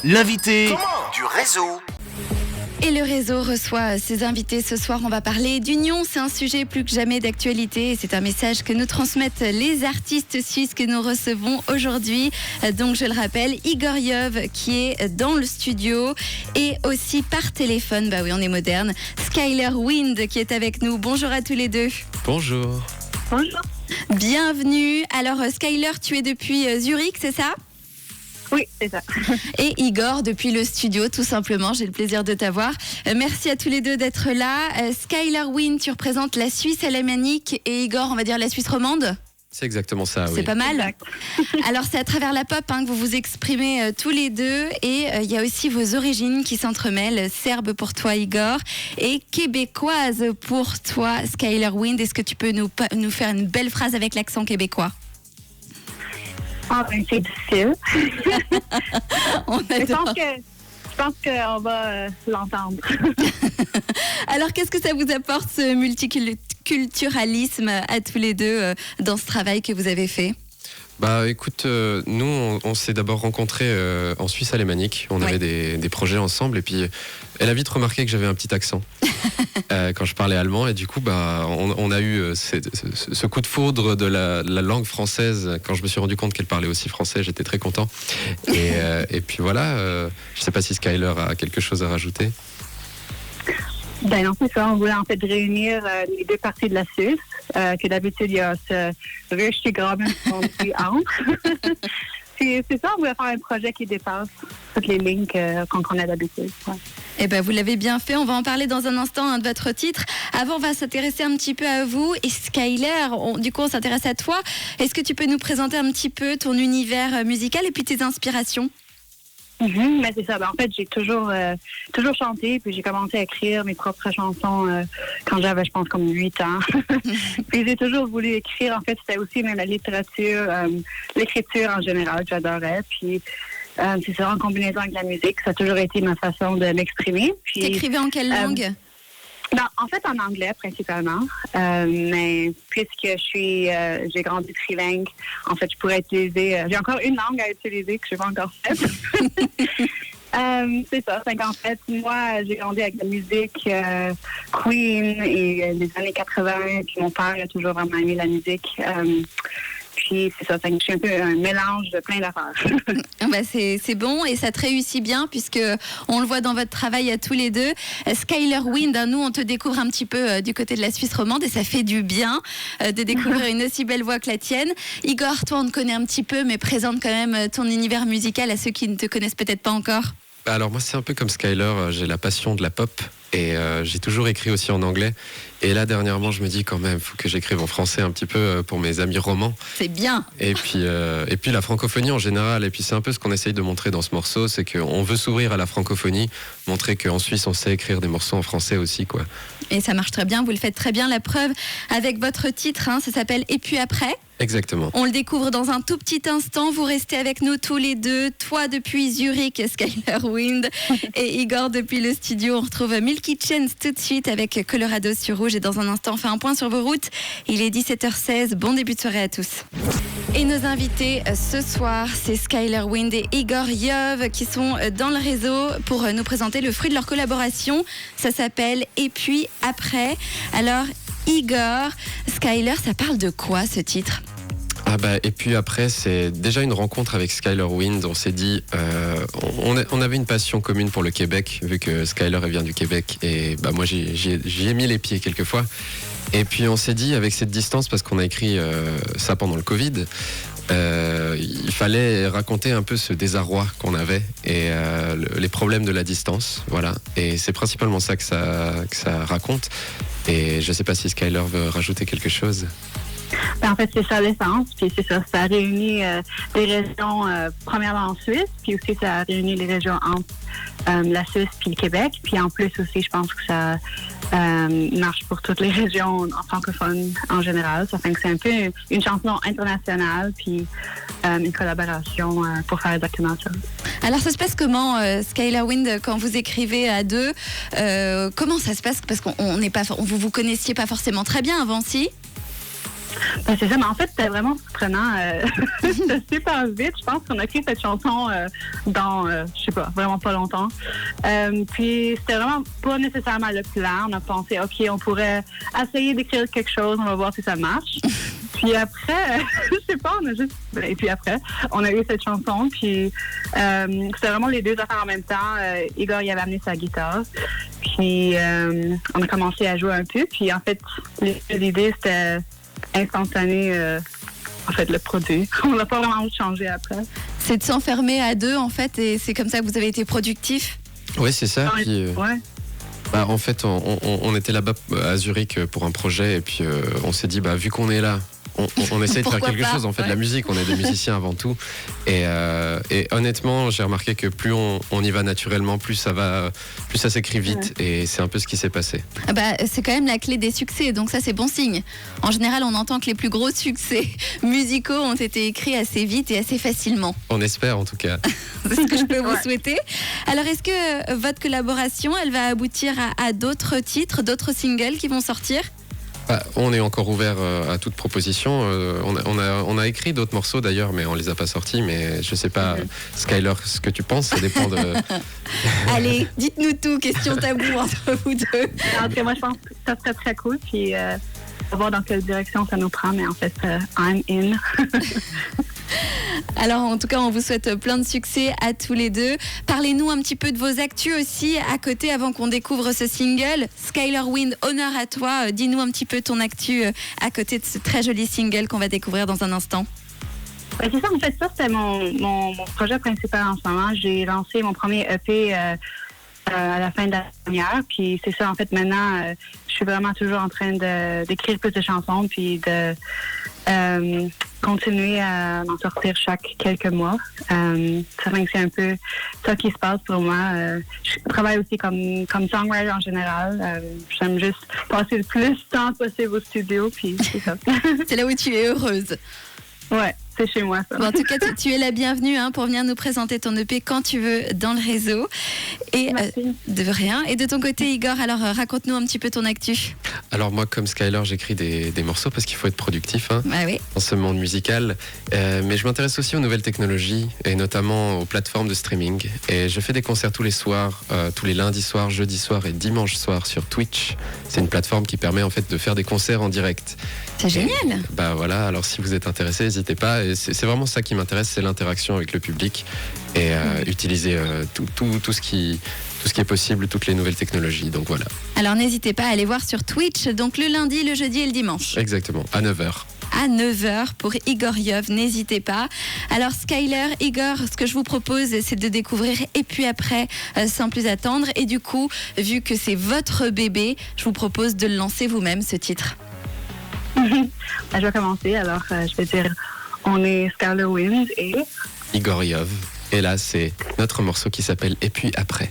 L'invité du réseau. Et le réseau reçoit ses invités. Ce soir, on va parler d'union. C'est un sujet plus que jamais d'actualité. Et c'est un message que nous transmettent les artistes suisses que nous recevons aujourd'hui. Donc, je le rappelle, Igor Yov qui est dans le studio et aussi par téléphone. Bah oui, on est moderne. Skyler Wind qui est avec nous. Bonjour à tous les deux. Bonjour. Bonjour. Bienvenue. Alors, Skyler, tu es depuis Zurich, c'est ça ? Oui, c'est ça. Et Igor, depuis le studio, tout simplement. J'ai le plaisir de t'avoir. Merci à tous les deux d'être là. Skyler Wind, tu représentes la Suisse alémanique et Igor, on va dire la Suisse romande. C'est exactement ça, oui. C'est pas mal. Exact. Alors, c'est à travers la pop que vous vous exprimez tous les deux. Et il y a aussi vos origines qui s'entremêlent. Serbe pour toi, Igor, et québécoise pour toi, Skyler Wind. Est-ce que tu peux nous faire une belle phrase avec l'accent québécois ? Ah, ben, c'est difficile. On adore. Je pense qu'on va l'entendre. Alors, qu'est-ce que ça vous apporte, ce multiculturalisme à tous les deux dans ce travail que vous avez fait ? Bah écoute, nous on s'est d'abord rencontrés en Suisse alémanique. On avait des projets ensemble et puis elle a vite remarqué que j'avais un petit accent quand je parlais allemand et du coup bah on a eu ce coup de foudre de la langue française. Quand je me suis rendu compte qu'elle parlait aussi français, j'étais très content. Et puis voilà, je sais pas si Skyler a quelque chose à rajouter. Ben non, c'est ça. On voulait en fait réunir les deux parties de la Suisse. Que d'habitude, il y a ce Röstigraben qui entre. C'est ça, on voulait faire un projet qui dépasse toutes les lignes qu'on connaît d'habitude. Ouais. Eh ben, vous l'avez bien fait. On va en parler dans un instant de votre titre. Avant, on va s'intéresser un petit peu à vous. Et Skyler, du coup, on s'intéresse à toi. Est-ce que tu peux nous présenter un petit peu ton univers musical et puis tes inspirations ? Mais c'est ça. Ben, en fait, j'ai toujours chanté, puis j'ai commencé à écrire mes propres chansons quand j'avais, je pense, comme 8 ans. Puis j'ai toujours voulu écrire. En fait, c'était aussi même la littérature, l'écriture en général, j'adorais. Puis c'est ça, en combinaison avec la musique, ça a toujours été ma façon de m'exprimer. Puis t'écrivais en quelle langue ? Ben, en fait, en anglais, principalement. Mais puisque j'ai grandi trilingue, en fait, je pourrais utiliser... j'ai encore une langue à utiliser que je n'ai pas encore faite. C'est ça. C'est qu'en fait, moi, j'ai grandi avec la musique Queen et les années 80. Puis mon père a toujours vraiment aimé la musique. Puis c'est ça, je suis un peu un mélange de plein d'affaires. Ben c'est bon et ça te réussit bien puisque on le voit dans votre travail à tous les deux. Skyler Wind, nous on te découvre un petit peu du côté de la Suisse romande et ça fait du bien de découvrir une aussi belle voix que la tienne. Igor, toi on te connaît un petit peu mais présente quand même ton univers musical à ceux qui ne te connaissent peut-être pas encore. Alors moi c'est un peu comme Skyler, j'ai la passion de la pop et j'ai toujours écrit aussi en anglais. Et là dernièrement je me dis quand même faut que j'écrive en français un petit peu pour mes amis romans. C'est bien. Et puis la francophonie en général. Et puis c'est un peu ce qu'on essaye de montrer dans ce morceau, c'est qu'on veut s'ouvrir à la francophonie, montrer qu'en Suisse on sait écrire des morceaux en français aussi quoi. Et ça marche très bien, vous le faites très bien. La preuve avec votre titre, ça s'appelle Et puis après. Exactement. On le découvre dans un tout petit instant. Vous restez avec nous tous les deux. Toi depuis Zurich, Skyler Wind, et Igor depuis le studio. On retrouve Milky Chance tout de suite avec Colorado sur Rouge. Et dans un instant, on fait un point sur vos routes. Il est 17h16. Bon début de soirée à tous. Et nos invités ce soir, c'est Skyler Wind et Igor Yov qui sont dans le réseau pour nous présenter le fruit de leur collaboration. Ça s'appelle Et puis après. Alors, Igor, Skyler, ça parle de quoi ce titre ? Ah bah, et puis après, c'est déjà une rencontre avec Skyler Wind. On s'est dit, on avait une passion commune pour le Québec, vu que Skyler elle vient du Québec. Et bah, moi, j'y ai mis les pieds quelquefois. Et puis on s'est dit, avec cette distance, parce qu'on a écrit ça pendant le Covid, il fallait raconter un peu ce désarroi qu'on avait et les problèmes de la distance. Voilà. Et c'est principalement ça que ça raconte. Et je ne sais pas si Skyler veut rajouter quelque chose. En fait, c'est ça l'essence. Puis c'est ça, ça a réuni des régions, premièrement en Suisse, puis aussi ça a réuni les régions entre la Suisse puis le Québec. Puis en plus aussi, je pense que ça marche pour toutes les régions francophones en général. Ça fait que c'est un peu une chanson internationale, puis une collaboration pour faire exactement ça. Alors ça se passe comment, Skyler Wind, quand vous écrivez à deux Comment ça se passe ? Parce qu'on n'est pas, vous connaissiez pas forcément très bien avant, si ? Ben, c'est ça, mais en fait, c'était vraiment surprenant. C'était super vite. Je pense qu'on a écrit cette chanson dans, je sais pas, vraiment pas longtemps. Puis, c'était vraiment pas nécessairement le plan. On a pensé, OK, on pourrait essayer d'écrire quelque chose, on va voir si ça marche. Puis après, je sais pas, on a juste... Et puis après, on a eu cette chanson, puis c'était vraiment les deux affaires en même temps. Igor, il avait amené sa guitare, puis on a commencé à jouer un peu, puis en fait, l'idée, c'était instantané, en fait, le produit. On n'a pas vraiment changé après. C'est de s'enfermer à deux, en fait, et c'est comme ça que vous avez été productif? Oui, c'est ça. Puis, ouais. Bah, en fait, on était là-bas à Zurich pour un projet, et puis on s'est dit, bah, vu qu'on est là, on essaie de faire quelque chose. On fait de la musique, on est des musiciens avant tout. Et honnêtement, j'ai remarqué que plus on y va naturellement, plus ça s'écrit vite. Ouais. Et c'est un peu ce qui s'est passé. Ah bah, c'est quand même la clé des succès, donc ça c'est bon signe. En général, on entend que les plus gros succès musicaux ont été écrits assez vite et assez facilement. On espère en tout cas. C'est ce que je peux vous souhaiter. Alors, est-ce que votre collaboration, elle va aboutir à d'autres titres, d'autres singles qui vont sortir ? On est encore ouvert à toute proposition. On a écrit d'autres morceaux d'ailleurs, mais on les a pas sortis. Mais je sais pas, Skyler, ce que tu penses, ça dépend de... Allez, dites-nous tout, question taboue entre vous deux. En tout cas, moi je pense que ça serait très cool. Puis, on va voir dans quelle direction ça nous prend. Mais en fait, I'm in. Alors, en tout cas, on vous souhaite plein de succès à tous les deux. Parlez-nous un petit peu de vos actus aussi à côté avant qu'on découvre ce single. Skyler Wind, honneur à toi. Dis-nous un petit peu ton actu à côté de ce très joli single qu'on va découvrir dans un instant. Ouais, c'est ça, en fait, ça, c'était mon projet principal en ce moment. J'ai lancé mon premier EP à la fin de la dernière. Puis c'est ça, en fait, maintenant, je suis vraiment toujours en train d'écrire plus de chansons puis de continuer à en sortir chaque quelques mois. Ça fait que c'est un peu ça qui se passe pour moi. Je travaille aussi comme songwriter en général. J'aime juste passer le plus de temps possible au studio, puis c'est ça. C'est là où tu es heureuse. Ouais, c'est chez moi, ça. Bon, en tout cas, tu es la bienvenue pour venir nous présenter ton EP quand tu veux dans le réseau. Et de rien. Et de ton côté, Igor, alors raconte-nous un petit peu ton actu. Alors moi, comme Skyler, j'écris des morceaux parce qu'il faut être productif oui. dans ce monde musical. Mais je m'intéresse aussi aux nouvelles technologies et notamment aux plateformes de streaming. Et je fais des concerts tous les soirs, tous les lundis soirs, jeudis soirs et dimanches soirs sur Twitch. C'est une plateforme qui permet en fait de faire des concerts en direct. C'est génial. Bah voilà, alors si vous êtes intéressé, n'hésitez pas. Et c'est vraiment ça qui m'intéresse, c'est l'interaction avec le public et utiliser tout ce qui est possible, toutes les nouvelles technologies. Donc voilà. Alors n'hésitez pas à aller voir sur Twitch, donc le lundi, le jeudi et le dimanche. Exactement, à 9h. À 9h pour Igor Yov, n'hésitez pas. Alors Skyler, Igor, ce que je vous propose, c'est de découvrir Et puis après, sans plus attendre. Et du coup, vu que c'est votre bébé, je vous propose de le lancer vous-même, ce titre. Je vais commencer. Alors, je vais dire, on est Skyler Wind et... Igor Yov. Et là, c'est notre morceau qui s'appelle Et puis après.